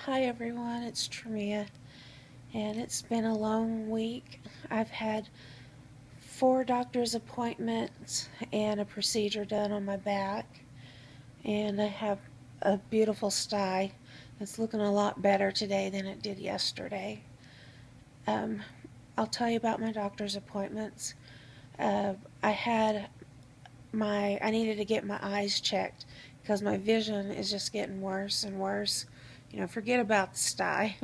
Hi everyone, it's Tremia, and it's been a long week. I've had 4 doctor's appointments and a procedure done on my back, and I have a beautiful stye. It's looking a lot better today than it did yesterday. Um, I'll tell you about my doctor's appointments. I had I needed to get my eyes checked because my vision is just getting worse and worse. Forget about the stye,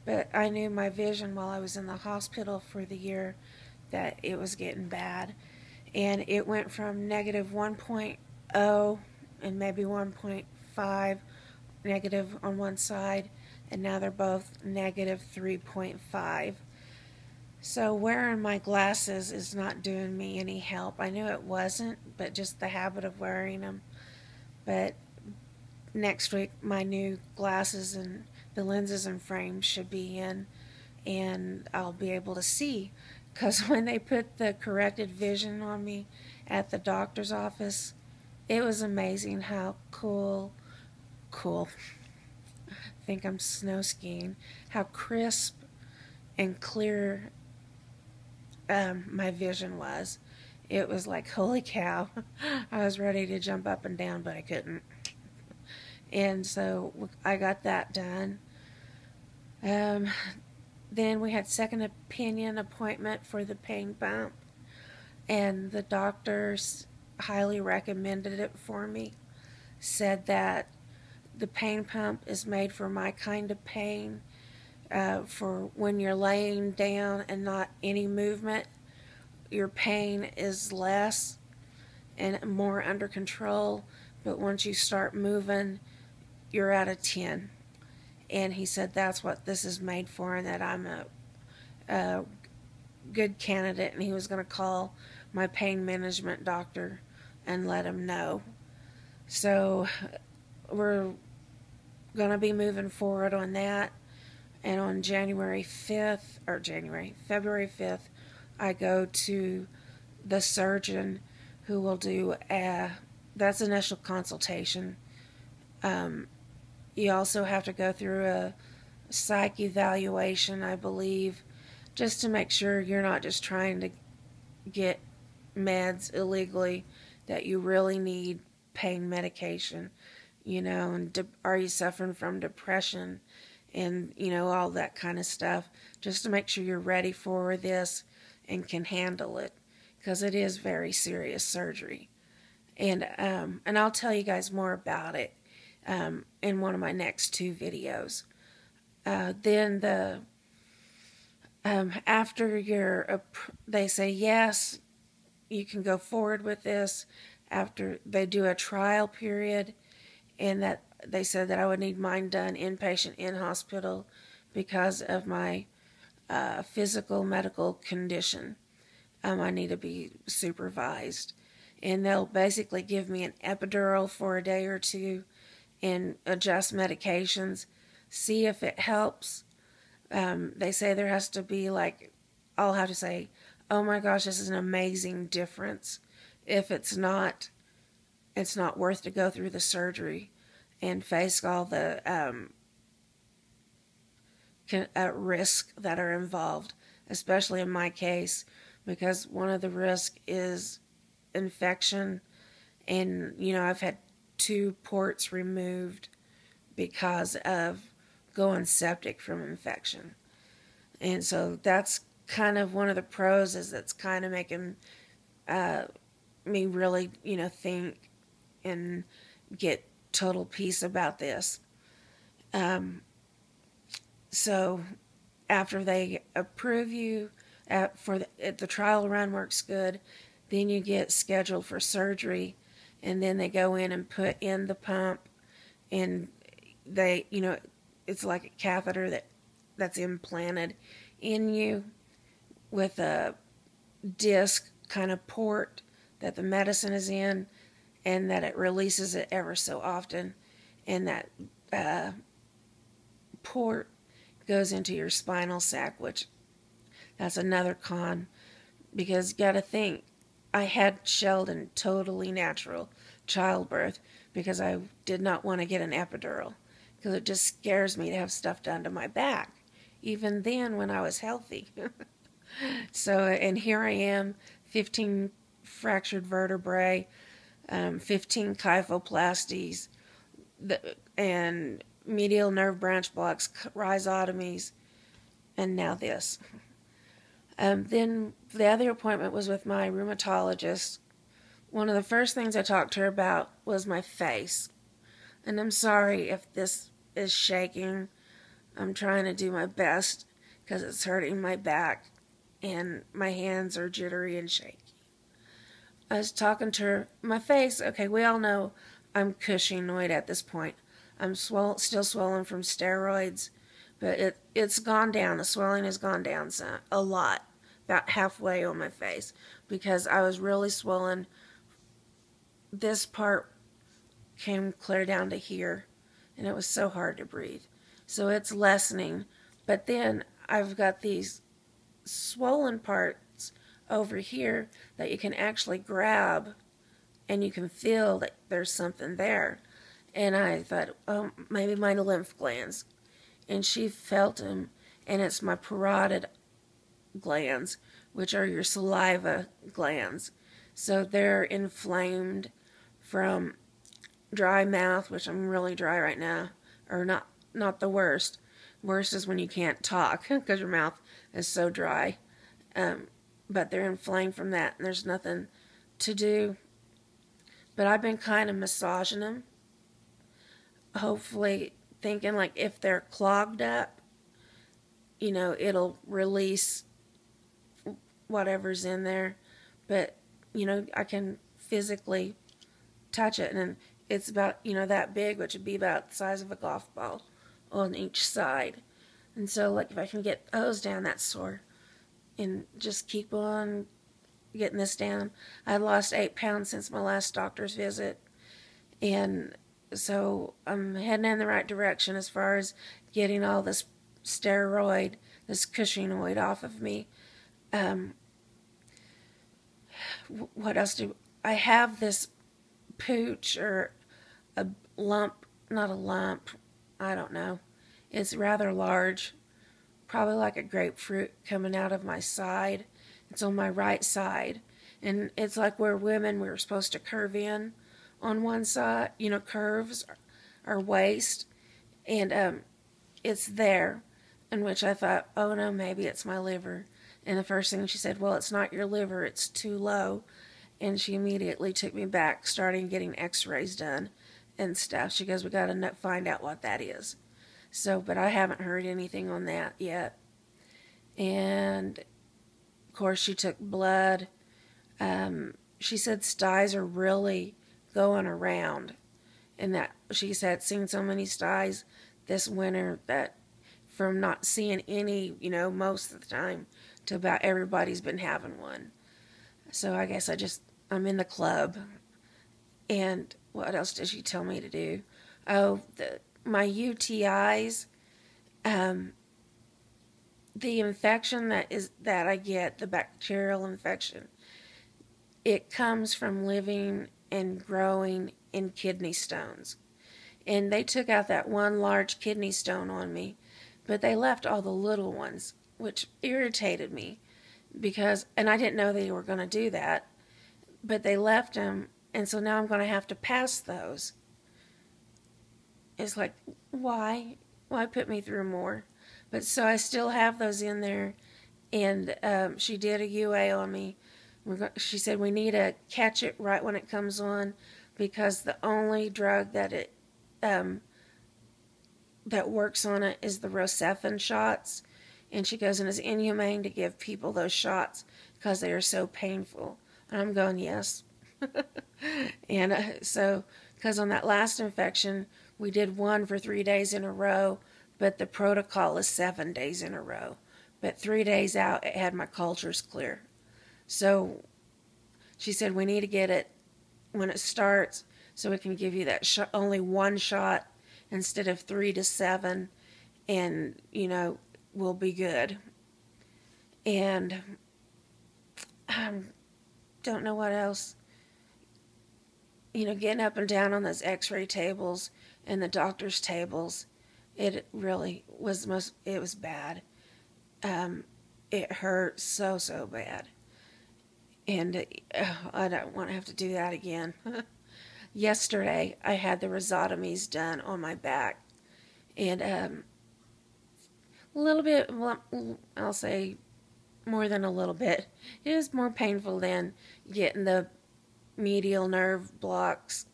but I knew my vision while I was in the hospital for the year that it was getting bad. And it went from negative 1.0 and maybe 1.5 negative on one side, and now they're both negative 3.5. So wearing my glasses is not doing me any help. I knew it wasn't, but just the habit of wearing them. But next week my new glasses and the lenses and frames should be in, and I'll be able to see. Because when they put the corrected vision on me at the doctor's office, it was amazing how cool, I think I'm snow skiing, how crisp and clear my vision was. It was like, holy cow. I was ready to jump up and down, but I couldn't. And so I got that done. Then we had second opinion appointment for the pain pump, and the doctors highly recommended it for me. Said that the pain pump is made for my kind of pain, for when you're laying down and not any movement. Your pain is less and more under control, but once you start moving, you're at a 10. And he said that's what this is made for, and that I'm a good candidate, and he was going to call my pain management doctor and let him know. So we're going to be moving forward on that, and on February 5th, I go to the surgeon who will do that's initial consultation. You also have to go through a psych evaluation, I believe, just to make sure you're not just trying to get meds illegally, that you really need pain medication, and are you suffering from depression and, all that kind of stuff, just to make sure you're ready for this and can handle it, because it is very serious surgery. And I'll tell you guys more about it in one of my next 2 videos. Then after they say yes, you can go forward with this. After they do a trial period, and that they said that I would need mine done inpatient in hospital because of my physical medical condition. I need to be supervised, and they'll basically give me an epidural for a day or 2 and adjust medications, see if it helps. They say there has to be I'll have to say, oh my gosh, this is an amazing difference. If it's not worth to go through the surgery and face all the risks that are involved, especially in my case, because one of the risks is infection, and I've had 2 ports removed because of going septic from infection. And so that's kind of one of the pros, is that's kind of making me really, think and get total peace about this. So after they approve you for the trial run works good, then you get scheduled for surgery, and then they go in and put in the pump, and they, it's like a catheter that's implanted in you with a disc kind of port that the medicine is in, and that it releases it ever so often, and that port goes into your spinal sac, which that's another con, because you got to think, I had Sheldon totally natural childbirth because I did not want to get an epidural, because it just scares me to have stuff done to my back, even then when I was healthy. So, and here I am, 15 fractured vertebrae, 15 kyphoplasties, and medial nerve branch blocks, rhizotomies, and now this. Then the other appointment was with my rheumatologist. One of the first things I talked to her about was my face. And I'm sorry if this is shaking. I'm trying to do my best because it's hurting my back and my hands are jittery and shaky. I was talking to her. My face, okay, we all know I'm Cushingoid at this point. I'm still swollen from steroids, but it's gone down. The swelling has gone down a lot, about halfway on my face, because I was really swollen. This part came clear down to here, and it was so hard to breathe. So it's lessening, but then I've got these swollen parts over here that you can actually grab, and you can feel that there's something there. And I thought, oh, maybe my lymph glands. And she felt them, and it's my parotid glands, which are your saliva glands. So they're inflamed from dry mouth, which I'm really dry right now, or not the worst. Worst is when you can't talk because your mouth is so dry. But they're inflamed from that, and there's nothing to do. But I've been kind of massaging them, hopefully thinking like if they're clogged up, it'll release whatever's in there. But, I can physically touch it, and it's about, that big, which would be about the size of a golf ball on each side. And so, like, if I can get those down, that's sore. And just keep on getting this down. I lost 8 pounds since my last doctor's visit. And so I'm heading in the right direction as far as getting all this steroid, this Cushingoid off of me. What else I have this pooch or a lump, not a lump, I don't know. It's rather large, probably like a grapefruit coming out of my side. It's on my right side. And it's like where women, we were supposed to curve in on one side, curves our waist. And it's there, in which I thought, oh no, maybe it's my liver. And the first thing she said, well, it's not your liver, it's too low. And she immediately took me back, starting getting x-rays done and stuff. She goes, we got to find out what that is. So, but I haven't heard anything on that yet. And, of course, she took blood. She said styes are really going around. And that she said, seen so many styes this winter that from not seeing any, most of the time, to about everybody's been having one. So I guess I'm in the club. And what else did she tell me to do? Oh, my UTIs, the infection that I get, the bacterial infection, it comes from living and growing in kidney stones. And they took out that one large kidney stone on me, but they left all the little ones, which irritated me and I didn't know they were going to do that, but they left them, and so now I'm going to have to pass those. It's like, why? Why put me through more? But so I still have those in there, and she did a UA on me. She said we need to catch it right when it comes on, because the only drug that works on it is the Rocephin shots. And she goes, and it's inhumane to give people those shots because they are so painful. And I'm going, yes. And so, because on that last infection, we did one for 3 days in a row, but the protocol is 7 days in a row. But 3 days out, it had my cultures clear. So she said, we need to get it when it starts so we can give you that only one shot instead of 3 to 7, and, we'll be good. And don't know what else. Getting up and down on those x-ray tables and the doctor's tables, It really was it was bad. It hurt so, so bad. And I don't want to have to do that again. Yesterday, I had the rhizotomies done on my back. And a little bit, well, I'll say more than a little bit. It was more painful than getting the medial nerve blocks.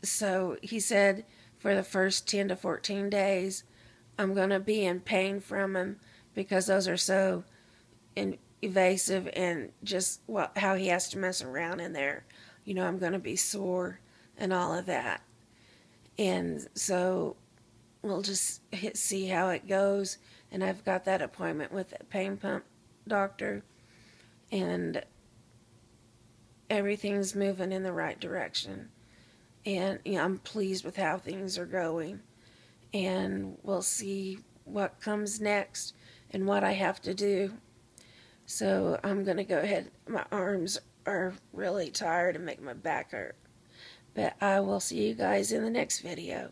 So he said for the first 10 to 14 days, I'm going to be in pain from them because those are so evasive and just how he has to mess around in there. You know, I'm going to be sore and all of that. And so we'll just see how it goes. And I've got that appointment with the pain pump doctor. And everything's moving in the right direction. And you know, I'm pleased with how things are going. And we'll see what comes next and what I have to do. So I'm going to go ahead. My arms are really tired and make my back hurt. But I will see you guys in the next video.